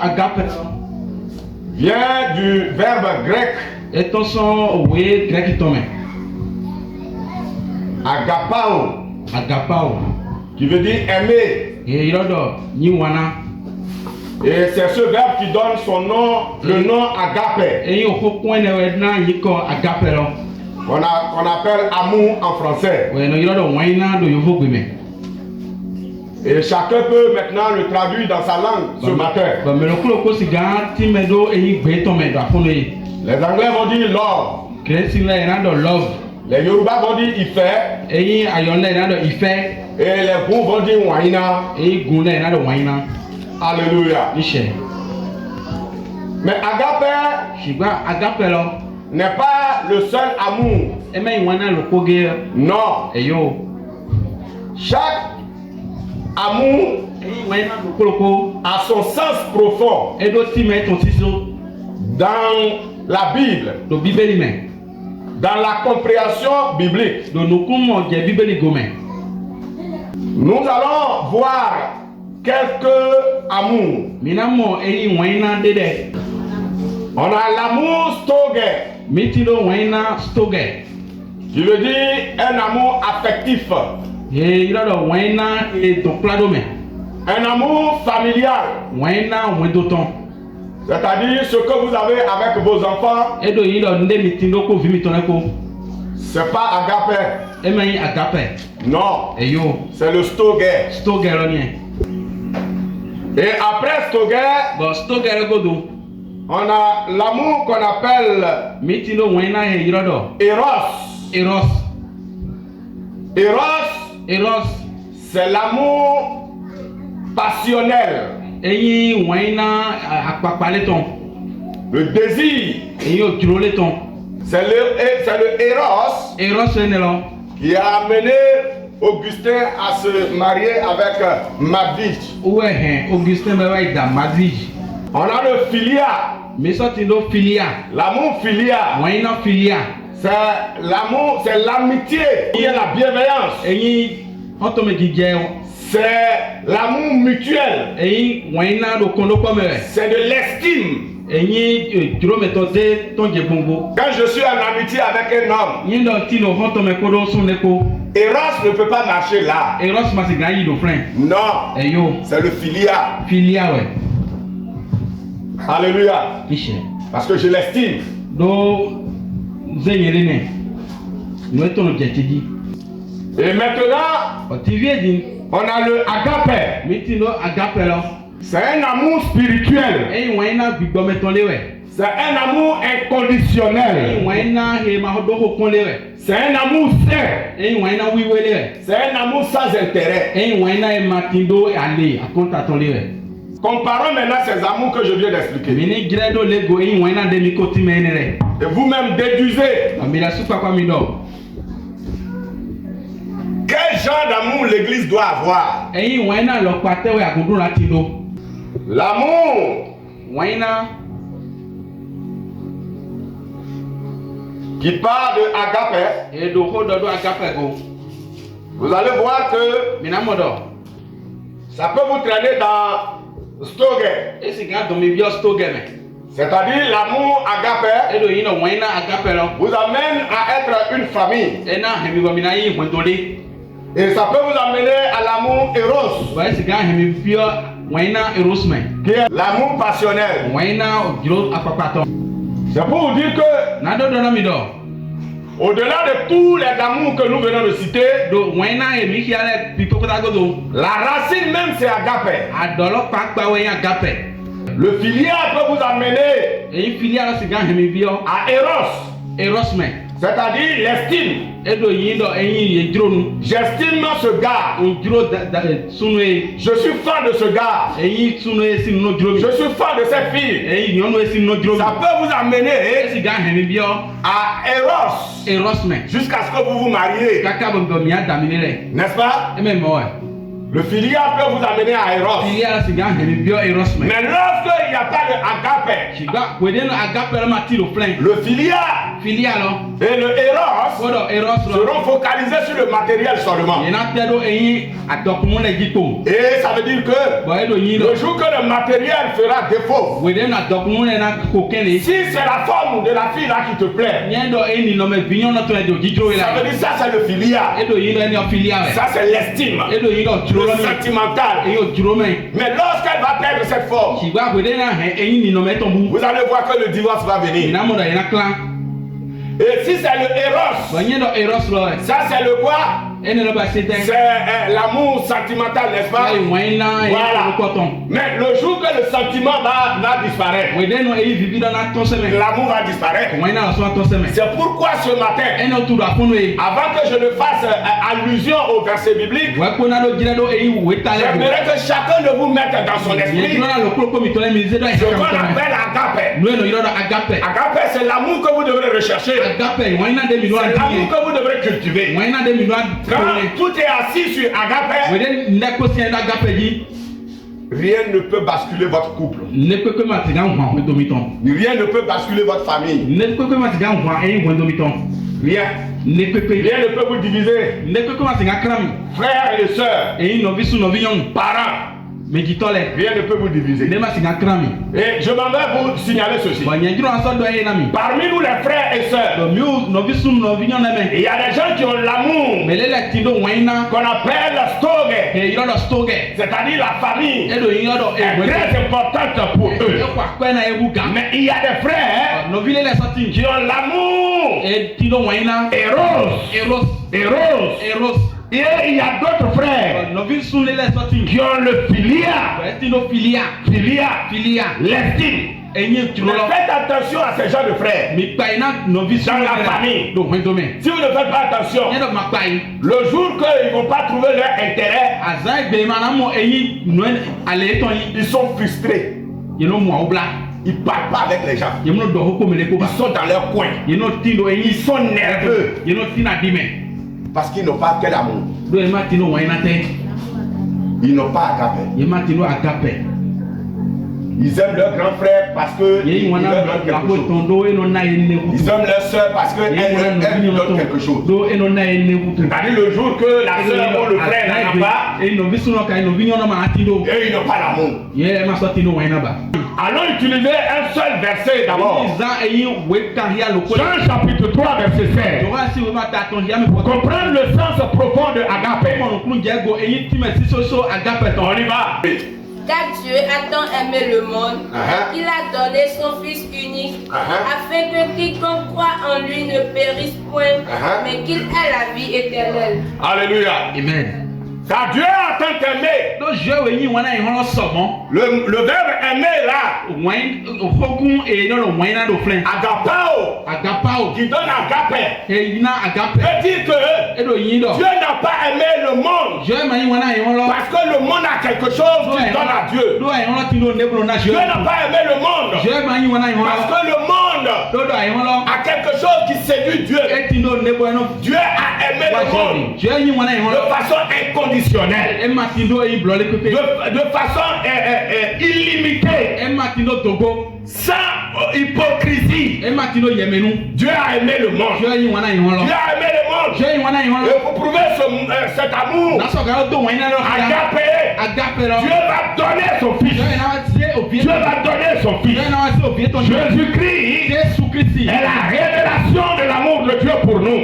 agape vient du verbe grec agapao, qui veut dire aimer. Et c'est ce verbe qui donne son nom, le nom agape. Qu'on appelle amour en français. Et chacun peut maintenant le traduire dans sa langue ce matin. Les Anglais vont dire love. Les Yoruba vont dire Ife. Et les Bou vont dire Waina. Alléluia. Mais agape n'est pas le seul amour. Non. Chaque amour a son sens profond dans la Bible, dans la compréhension biblique. Nous allons voir quelques amours. On a l'amour Stoge, qui veut dire un amour affectif, un amour familial, c'est-à-dire ce que vous avez avec vos enfants. C'est pas agape. Non, c'est le Stoge. Et après Stoge, on a l'amour qu'on appelle Eros, c'est l'amour passionnel. Le désir. C'est le Eros qui a amené Augustin à se marier avec Madvige. On a le l'amour filia. C'est l'amour, c'est l'amitié, il y a la bienveillance. C'est l'amour mutuel. C'est de l'estime. Quand je suis en amitié avec un homme, Eros ne peut pas marcher là. Non, c'est le filia. Alléluia. Parce que je l'estime. Et maintenant, on a le agape. C'est un amour spirituel. C'est un amour inconditionnel. C'est un amour sain. C'est un amour sans intérêt. Comparons maintenant ces amours que je viens d'expliquer. Et vous-même déduisez. Quel genre d'amour l'église doit avoir? L'amour qui part de agape. Vous allez voir que ça peut vous traîner dans Stoge. C'est-à-dire l'amour agape vous amène à être une famille. Et ça peut vous amener à l'amour Eros, qui est l'amour passionnel. C'est pour vous dire que au-delà de tous les amours que nous venons de citer, la racine même c'est agape. Le filia peut vous amener à Eros. C'est-à-dire l'estime. J'estime ce gars. Je suis fan de ce gars. Je suis fan de cette fille. Ça peut vous amener à Eros. Jusqu'à ce que vous vous mariez. N'est-ce pas? Le filia peut vous amener à Eros. Mais lorsqu'il n'y a pas de agape, le filia et le Eros seront focalisés sur le matériel seulement. Et ça veut dire que le jour que le matériel fera défaut, si c'est la forme de la fille là qui te plaît, ça veut dire ça c'est le filial, ça c'est l'estime, le sentimental. Mais lorsqu'elle va perdre cette forme, vous allez voir que le divorce va venir. Et si c'est le Eros, ça c'est le quoi? C'est l'amour sentimental, n'est-ce pas? Voilà. Mais le jour que le sentiment va disparaître, l'amour va disparaître. C'est pourquoi ce matin, avant que je ne fasse allusion au verset biblique, j'aimerais que chacun de vous mette dans son esprit ce qu'on appelle agape. Agape, c'est l'amour que vous devrez rechercher. C'est l'amour que vous devrez cultiver. Quand tout est assis sur agape, rien ne peut basculer votre couple. Rien ne peut basculer votre famille. Rien. Rien ne peut vous diviser. Frères et sœurs, parents, rien ne peut vous diviser. Et je m'en vais vous signaler ceci. Parmi nous les frères et sœurs, il y a des gens qui ont l'amour qu'on appelle le stoge, c'est-à-dire la famille est très importante pour eux. Mais il y a des frères qui ont l'amour Eros. Et il y a d'autres frères qui ont le filia, l'estime. Faites attention à ces gens de frères dans la famille. Si vous ne faites pas attention, le jour qu'ils ne vont pas trouver leur intérêt, ils sont frustrés. Ils ne parlent pas avec les gens. Ils sont dans leur coin. Ils sont nerveux. Parce qu'ils n'ont pas quel amour. Ils n'ont pas agape. Ils aiment leur grand frère parce que ils veulent donner quelque chose. Ils aiment leur soeur parce qu'elle donne quelque chose. C'est-à-dire le jour que la soeur ou le frère n'en a pas, et ils n'ont pas l'amour. Allons utiliser un seul verset d'abord. Jean chapitre 3 verset 16. Pour comprendre le sens profond de agape. On y va. Car Dieu a tant aimé le monde qu'il a donné son Fils unique afin que quiconque croit en lui ne périsse point, mais qu'il ait la vie éternelle. Alléluia. Amen. Car Dieu a tant aimé. Le verbe aimer là, agapao, qui donne agape, veut dire que Dieu n'a pas aimé le monde parce que le monde a quelque chose qu'il donne à Dieu. Dieu n'a pas aimé le monde parce que le monde a quelque chose qui séduit Dieu. Dieu a aimé le monde de façon inconditionnelle, de façon illimitée, sans hypocrisie. Dieu a aimé le monde. Dieu a aimé le monde. Et pour prouver cet amour, agape, Dieu va donner son fils. Dieu va donner son fils. Jésus-Christ est la révélation de l'amour de Dieu pour nous.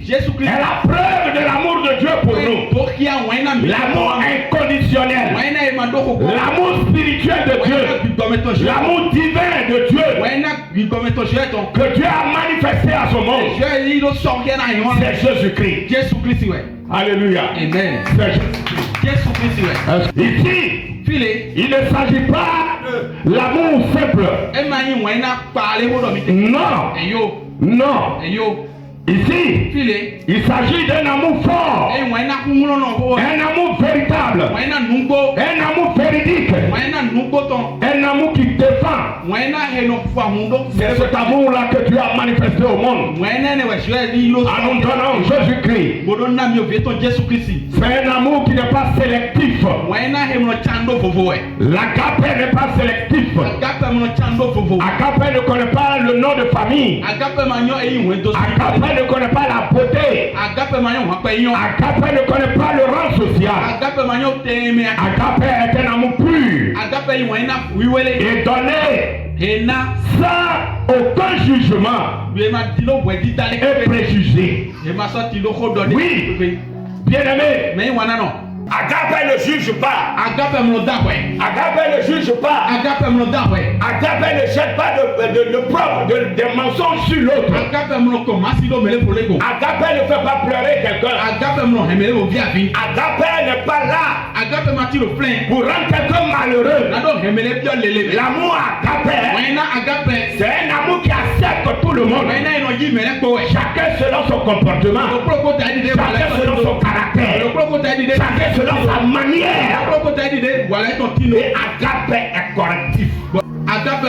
Jésus-Christ est la preuve de l'amour de Dieu pour nous. L'amour inconditionnel. L'amour spirituel de Dieu. L'amour divin de Dieu. Que Dieu a manifesté à ce monde. C'est Jésus-Christ. Alléluia. Amen. Ici, il ne s'agit pas de l'amour simple. Non. Ici, il s'agit d'un amour fort, un amour véritable, un amour véridique, un amour qui défend, C'est cet amour-là que tu as manifesté au monde. En nous donnant Jésus-Christ. C'est un amour qui n'est pas sélectif. L'agape n'est pas sélectif. Agape ne connaît pas le nom de famille. Agape ne connaît pas la beauté. Agape ne connaît pas le rang social. Agape est un amour pur et donné sans aucun jugement et préjugé. Oui, bien aimé. Agape ne juge pas. Agape ne juge pas. Agape ne jette pas de mensonges sur l'autre. Agape ne fait pas pleurer quelqu'un. Agape n'est pas là pour rendre quelqu'un malheureux. L'amour agape, c'est un amour qui accepte tout le monde. Chacun selon son comportement. Chacun selon son caractère. Chacun selon sa manière. Et agape est correctif. Agape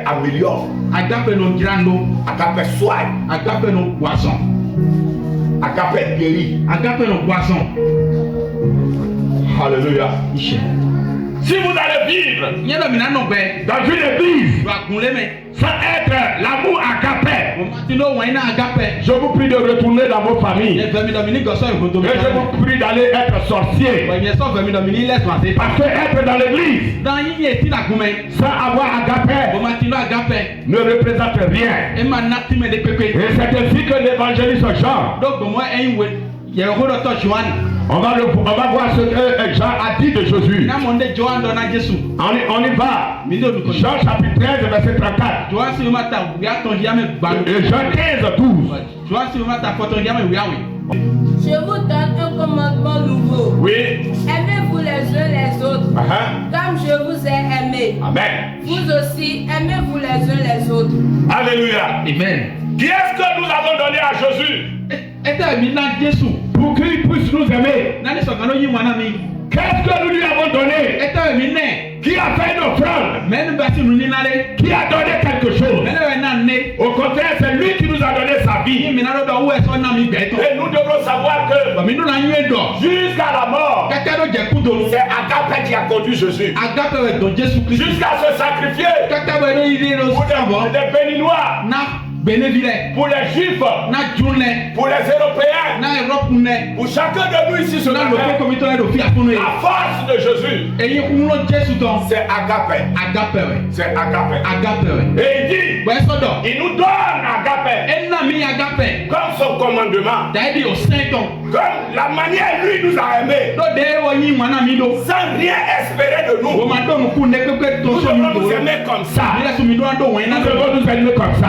améliore. Agape soigne. Agape guérit. Alléluia. Si vous allez vivre dans une église sans être l'amour agape, je vous prie de retourner dans vos familles. Et je vous prie d'aller être sorcier. Parce que être dans l'église sans avoir agape ne représente rien. Et c'est ainsi que l'évangéliste Jean, on va voir ce que Jean a dit de Jésus. On y va. Jean chapitre 13, verset 34. Et Jean 15, 12. Je vous donne un commandement nouveau. Oui. Aimez-vous les uns les autres. Comme je vous ai aimé. Amen. Vous aussi, aimez-vous les uns les autres. Alléluia. Amen. Qui est-ce que nous avons donné à Jésus pour qu'il puisse nous aimer? Qu'est-ce que nous lui avons donné? Qui a fait une offrande? Qui a donné quelque chose? Au contraire, c'est lui qui nous a donné sa vie. Et nous devons savoir que jusqu'à la mort, c'est agape qui a conduit Jésus jusqu'à se sacrifier pour les Béninois, pour les Juifs, pour les Européens, pour chacun de nous ici ce matin. La force de Jésus, c'est agape. C'est agape. Et il dit, il nous donne agape comme son commandement, comme la manière lui nous a aimés, sans rien espérer de nous. Nous devons nous aimer comme ça. Nous devons nous aimer comme ça.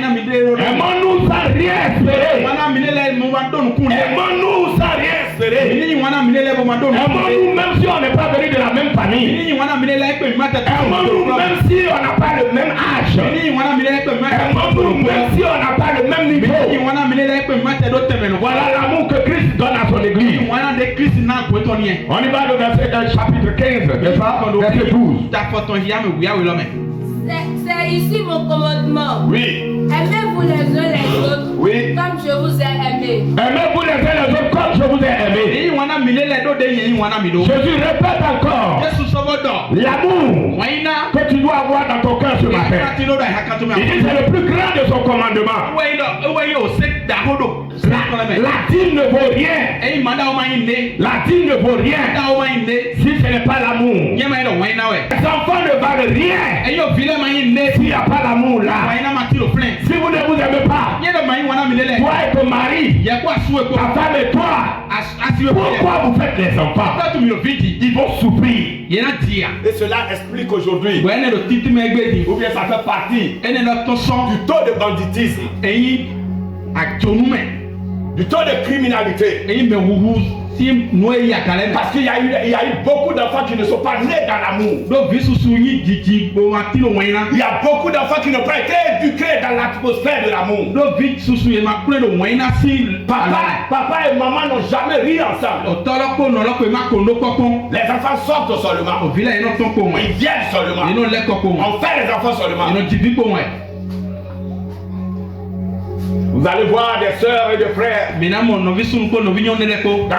Aimons-nous sans rien espérer. Aimons-nous sans rien espérer. Aimons-nous même si on n'est pas venu de la même famille. Aimons-nous même si on n'a pas le même âge. Aimons-nous même si on n'a pas le même niveau. Voilà l'amour que Christ donne à son église. On y va le verset chapitre 15, verset 12. C'est ici mon commandement. Oui. Aimez-vous les uns les autres. Oui. Comme je vous ai aimé. Aimez-vous les uns les autres comme je vous ai aimé. Jésus répète encore l'amour que tu dois avoir dans ton cœur ce matin. Il dit c'est le plus grand de son commandement. La dîme ne vaut rien. La dîme ne vaut rien si ce n'est pas l'amour. Les enfants ne valent rien s'il n'y a pas l'amour là. Si vous ne vous aimez pas, toi et ton mari, ta femme et toi, pourquoi vous faites les enfants? Ils vont souffrir. Et cela explique aujourd'hui, ou bien ça fait partie du taux de banditisme, du taux de criminalité. Parce qu'il y a eu beaucoup d'enfants qui ne sont pas nés dans l'amour. Il y a beaucoup d'enfants qui n'ont pas été éduqués dans l'atmosphère de l'amour. Papa et maman n'ont jamais ri ensemble. Les enfants sortent seulement. Ils viennent seulement. On fait les enfants seulement. Vous allez voir des sœurs et des frères dans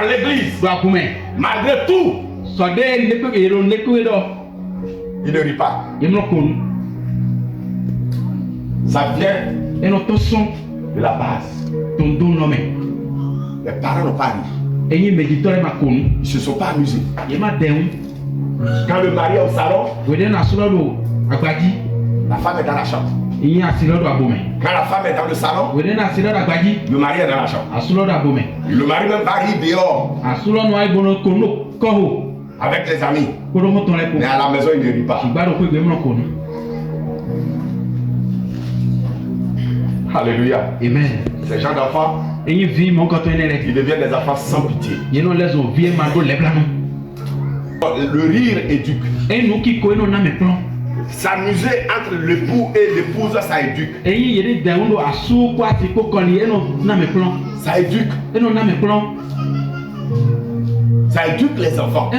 l'église. Malgré tout, ils ne rient pas. Ça vient de la base. Les parents n'ont pas ri. Ils ne se sont pas amusés. Quand le mari est au salon, la femme est dans la chambre. Quand la femme est dans le salon, le mari est dans la chambre. Le mari même va rire dehors avec les amis. Mais à la maison, il ne rit pas. Alléluia. Amen. Ces gens d'enfants, ils deviennent des enfants sans pitié. Le rire éduque. S'amuser entre l'époux et l'épouse, ça éduque. Ça éduque. Ça éduque les enfants.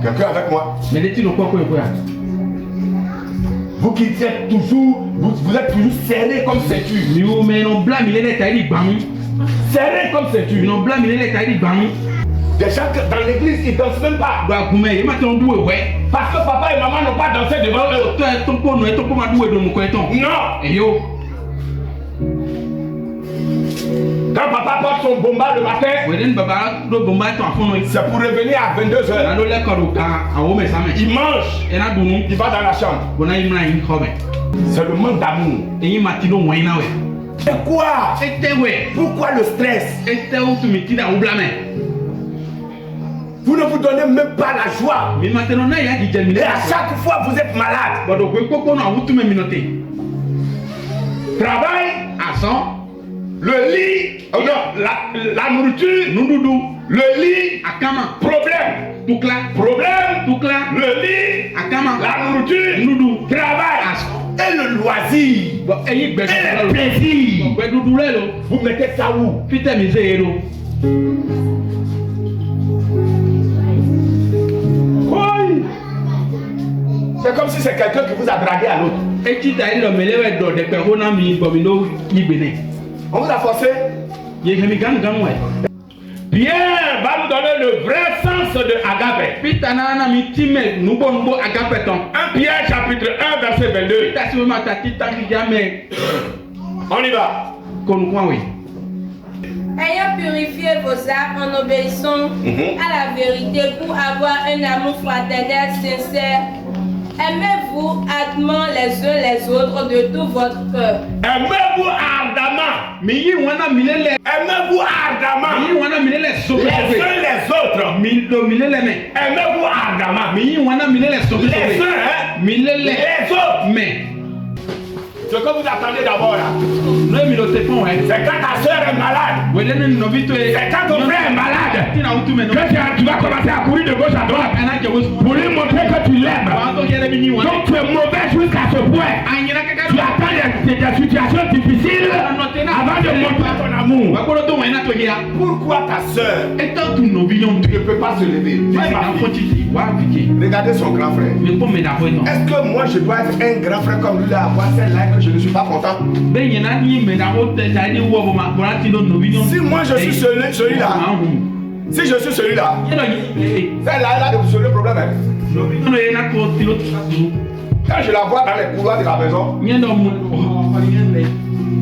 Quelqu'un avec moi? Vous qui êtes toujours, vous êtes toujours serrés comme ceinture. Serrés comme ceinture. Des gens dans l'église, ils ne dansent même pas. Parce que papa et maman n'ont pas dansé devant eux. Non. Quand papa porte son bomba le matin, c'est pour revenir à 22h. Il mange, il va dans la chambre. C'est le manque d'amour. Pourquoi le stress? Vous ne vous donnez même pas la joie. Et à chaque fois vous êtes malade. Travail, le lit, la nourriture, le lit, problème, le lit, la nourriture, travail, et le loisir, et le plaisir. Vous mettez ça où? C'est comme si c'est quelqu'un qui vous a dragué à l'autre. On vous a forcé. Pierre va nous donner le vrai sens de agape. 1 Pierre chapitre 1 verset 22. On y va. Ayant purifié vos âmes en obéissant à la vérité pour avoir un amour fraternel sincère, aimez-vous ardemment les uns les autres de tout votre cœur. Aimez-vous ardemment. Aimez-vous ardemment. Les uns les autres. Aimez-vous ardemment. Les autres. Ce que vous attendez d'abord là, c'est quand ta soeur est malade, c'est quand ton frère est malade, que tu vas commencer à courir de gauche à droite pour lui montrer que tu l'aimes. Donc tu es mauvais jusqu'à ce point. Tu attends des situations difficiles avant de montrer ton amour. Pourquoi ta soeur ne peut pas se lever? Regardez son grand frère. Est-ce que moi je dois être un grand frère comme lui là, avoir celle-là que je ne suis pas content? Si moi je suis celui-là, si je suis celui-là, celle-là elle a de sérieux problèmes. Quand je la vois dans les couloirs de la maison, elle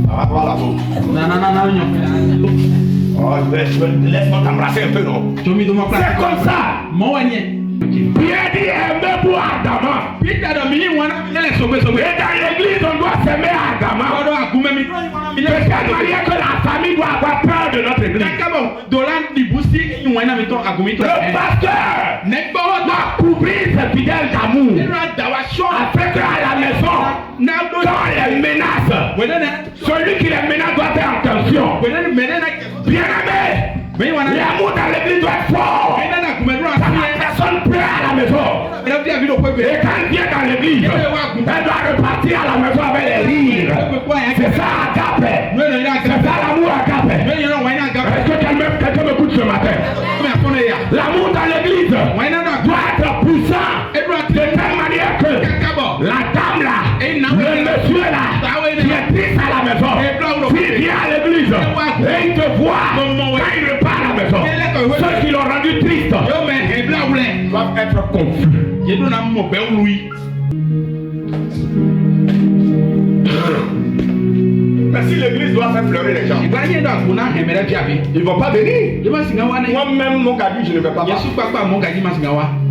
va voir la faute. Oh, laisse-moi t'embrasser un peu, non? C'est comme ça. Pierre dit aimez-vous ardemment. Et dans l'église, on doit s'aimer ardemment. De cette manière que la famille doit avoir peur de notre église. Le pasteur doit couvrir ses fidèles d'amour. Afin qu'à la maison, quand il les menace, celui qui les menace doit faire attention. conception. Bien-aimé, l'amour dans l'église doit être fort. Personne pleure à la maison. Et quand elle vient dans l'église, elle doit repartir à la maison avec les rires. C'est ça agape. C'est ça l'amour agape. Est-ce que quelqu'un m'écoute ce matin? L'amour dans l'église doit être puissant de telle manière que la dame là, le monsieur là, qui est triste à la maison, s'il vient à l'église et il te voit quand il repart à la maison, ceux qui l'ont rendu triste doivent être confus. Mais si l'église doit faire pleurer les gens, ils ne vont pas venir. Moi-même, mon gars, je ne vais pas voir.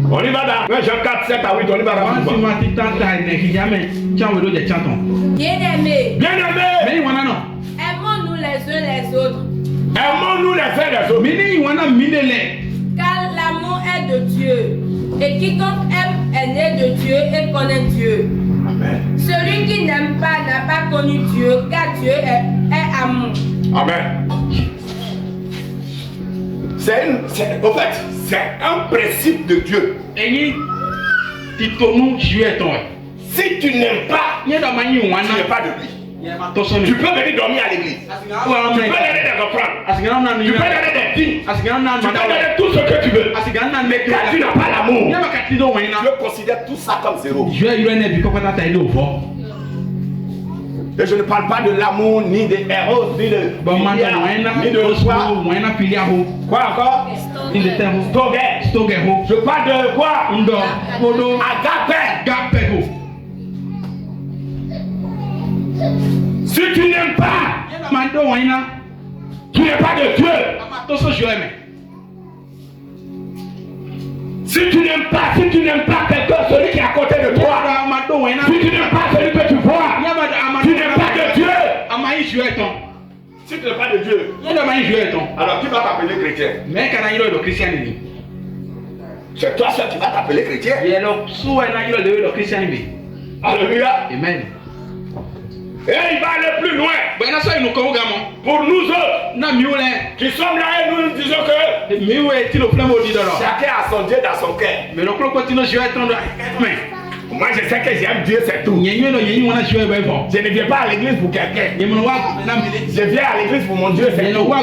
On y va dans 1 Jean 4, 7 à 8, on y va dans Bien-aimés, aimons-nous les uns les autres. Aimons-nous les uns les autres. Car l'amour est de Dieu. Et quiconque aime est né de Dieu et connaît Dieu. Amen. Celui qui n'aime pas n'a pas connu Dieu, car Dieu est amour. Amen. C'est un principe de Dieu. Si tu n'aimes pas, tu n'es pas de lui. Tu peux venir dormir à l'église. Tu peux donner des offrandes. Tu peux donner des dîmes. Tu peux donner tout ce que tu veux. Mais quand tu n'as pas l'amour, je considère tout ça comme zéro. Et je ne parle pas de l'amour, ni des héros, ni de quoi encore? Je parle de quoi? Agape. Si tu n'aimes pas, tu n'es pas de Dieu. Si tu n'aimes pas quelqu'un, celui qui est à côté de toi, si tu n'aimes pas celui que tu vois, tu n'es pas de Dieu. Si tu n'es pas de Dieu, alors qui va t'appeler chrétien? C'est toi seul qui va t'appeler chrétien. Alléluia. Amen. Et il va aller plus loin. Pour nous autres qui sommes là et nous disons que chacun a son Dieu dans son cœur. Moi je sais que j'aime Dieu, c'est tout. Je ne viens pas à l'église pour quelqu'un. Je viens à l'église pour mon Dieu, c'est tout.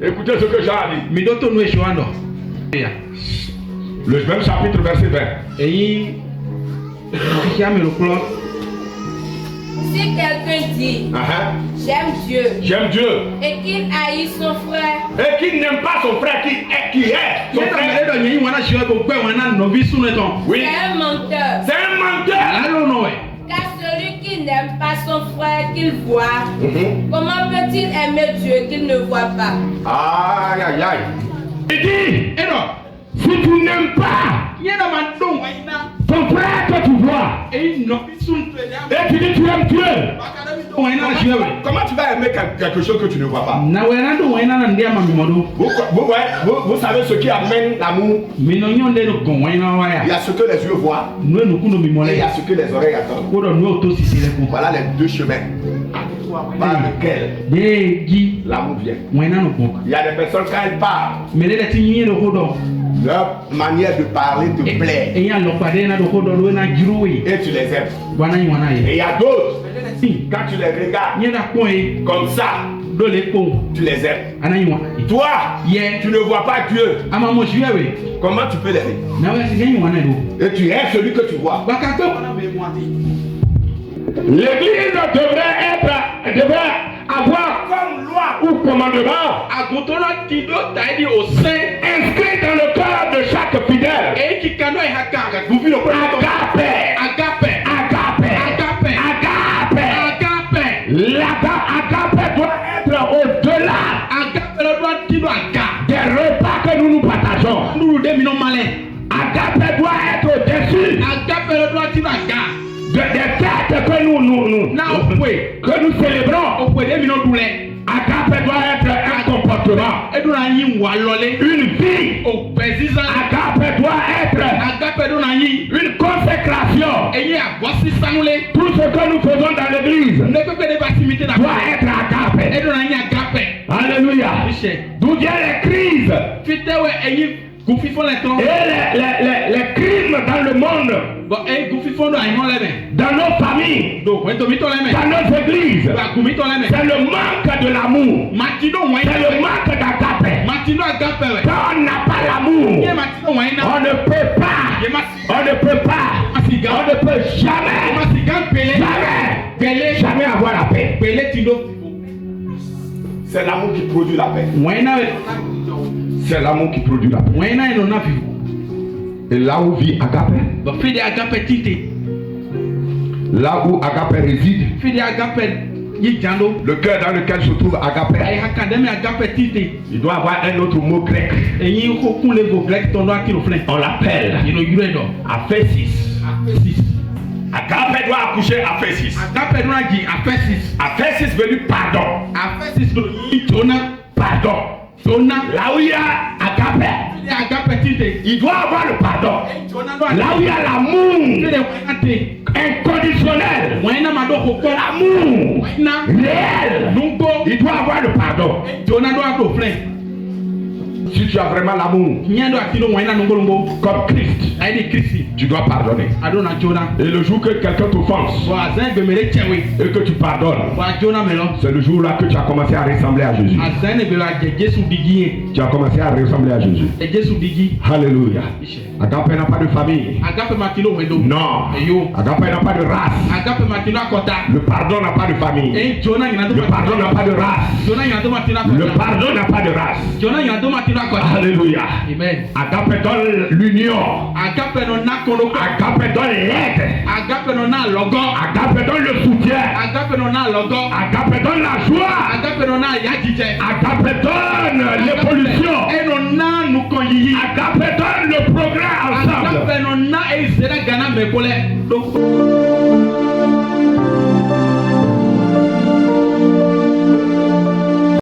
Écoutez ce que Jean a dit. Le même chapitre, verset 20. Si quelqu'un dit j'aime Dieu et qu'il haït son frère et qu'il n'aime pas son frère qui est son frère, oui, c'est un menteur. Car celui qui n'aime pas son frère qu'il voit, comment peut-il aimer Dieu qu'il ne voit pas? Aïe aïe aïe. Il dit, si tu n'aimes pas ton frère que tu vois, et tu dis tu aimes Dieu, comment tu vas aimer quelque chose que tu ne vois pas? Vous savez ce qui amène l'amour? Il y a ce que les yeux voient, et il y a ce que les oreilles entendent. Voilà les deux chemins par lesquels l'amour vient. Il y a des personnes quand elles parlent, leur manière de parler te plaît et tu les aimes. Et il y a d'autres, quand tu les regardes comme ça, tu les aimes. Toi, tu ne vois pas Dieu. Comment tu peux l'aimer? Et tu aimes celui que tu vois. L'église devrait avoir comme loi ou commandement inscrit dans le cœur de chaque fidèle. Agape doit être au-delà des repas que nous partageons. Agape doit être au-dessus des fêtes que nous célébrons. Agape doit être un comportement, une vie. Agape doit être une consécration. Tout ce que nous faisons dans l'église doit être agape. Alléluia. D'où viennent les crises et les crimes dans le monde, dans nos familles, dans nos églises. C'est le manque de l'amour. C'est le manque d'agape. Quand on n'a pas l'amour, on ne peut pas, jamais avoir la paix. C'est l'amour qui produit la paix. C'est l'amour qui produit la paix. Et là où vit agape, là où agape réside, le cœur dans lequel se trouve agape, il doit avoir un autre mot grec. On l'appelle aphésis. Agape doit accoucher aphésis. Aphésis veut dire pardon. Pardon. Là où il y a agape, il doit avoir le pardon. Là où il y a l'amour inconditionnel, l'amour réel, il doit avoir le pardon. Si tu as vraiment l'amour comme Christ, tu dois pardonner. Et le jour que quelqu'un t'offense et que tu pardonnes, c'est le jour là que tu as commencé à ressembler à Jésus. Tu as commencé à ressembler à Jésus. Alléluia. Agape n'a pas de famille. Non. Agape n'a pas de race. Le pardon n'a pas de famille. Le pardon n'a pas de race. Le pardon n'a pas de race. Alléluia. Amen. Agape donne l'union. Agape donne l'aide. Agape donne le soutien. Agape donne la joie. Agape donne l'évolution. Agape donne le progrès ensemble.